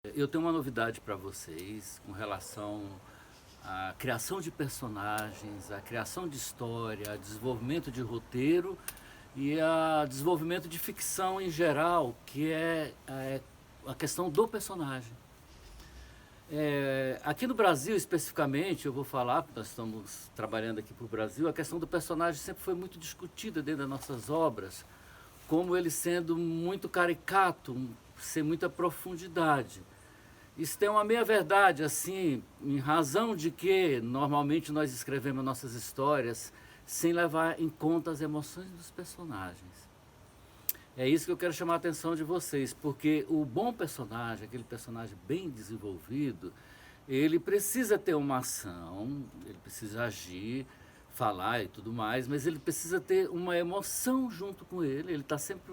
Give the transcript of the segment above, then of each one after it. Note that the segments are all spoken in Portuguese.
Eu tenho uma novidade para vocês com relação à criação de personagens, à criação de história, a desenvolvimento de roteiro e a desenvolvimento de ficção em geral, que é a questão do personagem. Aqui no Brasil, especificamente, eu vou falar, porque nós estamos trabalhando aqui para o Brasil, a questão do personagem sempre foi muito discutida dentro das nossas obras, como ele sendo muito caricato, sem muita profundidade. Isso tem uma meia-verdade, assim, em razão de que normalmente nós escrevemos nossas histórias sem levar em conta as emoções dos personagens. É isso que eu quero chamar a atenção de vocês, porque o bom personagem, aquele personagem bem desenvolvido, ele precisa ter uma ação, ele precisa agir, falar e tudo mais, mas ele precisa ter uma emoção junto com ele, ele tá sempre,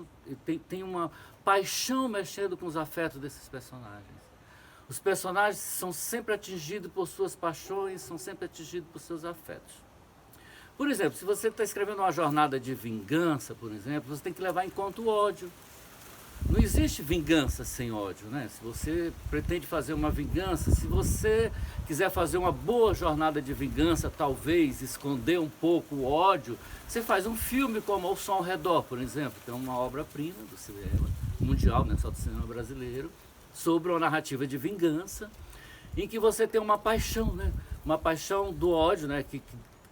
tem uma paixão mexendo com os afetos desses personagens. Os personagens são sempre atingidos por suas paixões, são sempre atingidos por seus afetos. Por exemplo, se você está escrevendo uma jornada de vingança, por exemplo, você tem que levar em conta o ódio. Não existe vingança sem ódio, né? Se você pretende fazer uma vingança, se você quiser fazer uma boa jornada de vingança, talvez esconder um pouco o ódio, você faz um filme como O Som ao Redor, por exemplo, que é uma obra-prima do cinema mundial, não é só do cinema brasileiro, sobre uma narrativa de vingança, em que você tem uma paixão, né? Uma paixão do ódio, né?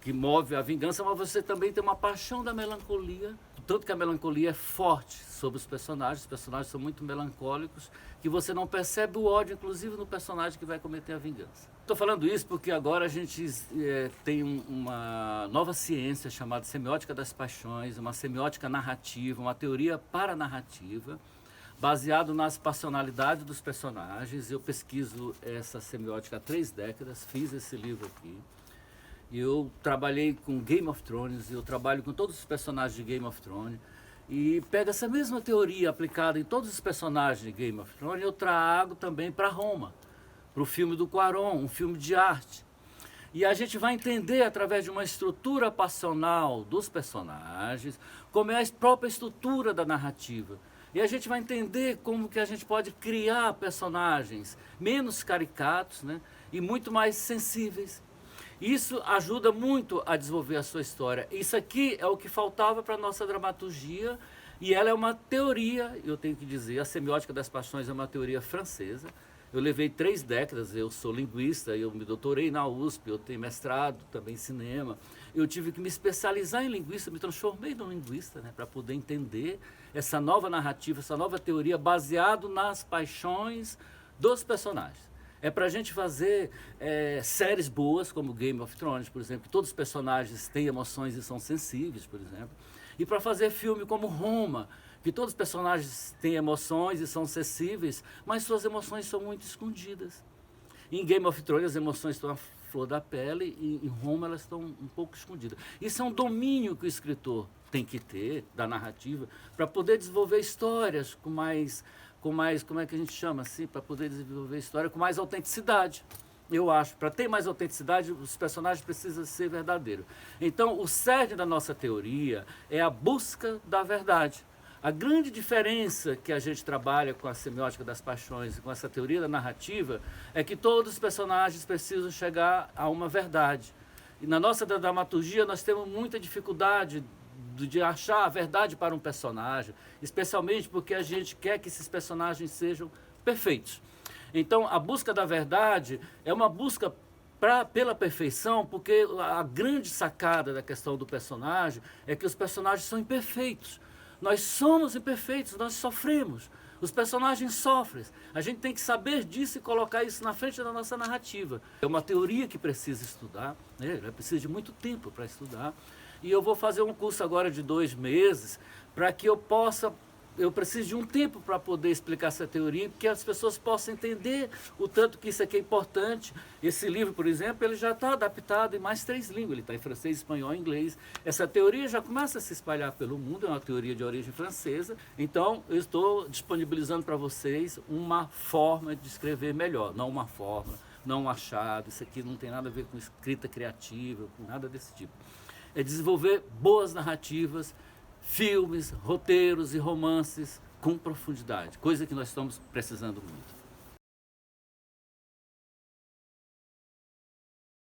Que move a vingança, mas você também tem uma paixão da melancolia, tanto que a melancolia é forte sobre os personagens são muito melancólicos, que você não percebe o ódio, inclusive no personagem que vai cometer a vingança. Estou falando isso porque agora a gente tem uma nova ciência chamada semiótica das paixões, uma semiótica narrativa, uma teoria paranarrativa, baseado nas passionalidades dos personagens. Eu pesquiso essa semiótica há 3 décadas, fiz esse livro aqui. Eu trabalhei com Game of Thrones, eu trabalho com todos os personagens de Game of Thrones, e pego essa mesma teoria aplicada em todos os personagens de Game of Thrones, eu trago também para Roma, para o filme do Cuarón, um filme de arte. E a gente vai entender, através de uma estrutura passional dos personagens, como é a própria estrutura da narrativa. E a gente vai entender como que a gente pode criar personagens menos caricatos, né, e muito mais sensíveis. Isso ajuda muito a desenvolver a sua história. Isso aqui é o que faltava para a nossa dramaturgia, e ela é uma teoria, eu tenho que dizer, a semiótica das paixões é uma teoria francesa. Eu levei 3 décadas, eu sou linguista, eu me doutorei na USP, eu tenho mestrado também em cinema. Eu tive que me especializar em linguista, me transformei num linguista, né, para poder entender essa nova narrativa, essa nova teoria baseado nas paixões dos personagens. É para a gente fazer séries boas, como Game of Thrones, por exemplo, que todos os personagens têm emoções e são sensíveis, por exemplo. E para fazer filme como Roma, que todos os personagens têm emoções e são sensíveis, mas suas emoções são muito escondidas. Em Game of Thrones as emoções estão à flor da pele, e em Roma elas estão um pouco escondidas. Isso é um domínio que o escritor tem que ter da narrativa para poder desenvolver histórias com mais, como é que a gente chama assim, para poder desenvolver história com mais autenticidade. Eu acho, para ter mais autenticidade, os personagens precisam ser verdadeiros. Então, o cerne da nossa teoria é a busca da verdade. A grande diferença que a gente trabalha com a semiótica das paixões e com essa teoria da narrativa é que todos os personagens precisam chegar a uma verdade. E na nossa dramaturgia nós temos muita dificuldade de achar a verdade para um personagem, especialmente porque a gente quer que esses personagens sejam perfeitos. Então, a busca da verdade é uma busca pela perfeição, porque a grande sacada da questão do personagem é que os personagens são imperfeitos. Nós somos imperfeitos, nós sofremos. Os personagens sofrem. A gente tem que saber disso e colocar isso na frente da nossa narrativa. É uma teoria que precisa estudar, né? Precisa de muito tempo para estudar. E eu vou fazer um curso agora de 2 meses para que eu preciso de um tempo para poder explicar essa teoria, porque as pessoas possam entender o tanto que isso aqui é importante. Esse livro, por exemplo, ele já está adaptado em mais 3 línguas, ele está em francês, espanhol e inglês. Essa teoria já começa a se espalhar pelo mundo, é uma teoria de origem francesa. Então, eu estou disponibilizando para vocês uma forma de escrever melhor, não uma fórmula, não um achado. Isso aqui não tem nada a ver com escrita criativa, com nada desse tipo. É desenvolver boas narrativas, filmes, roteiros e romances com profundidade, coisa que nós estamos precisando muito.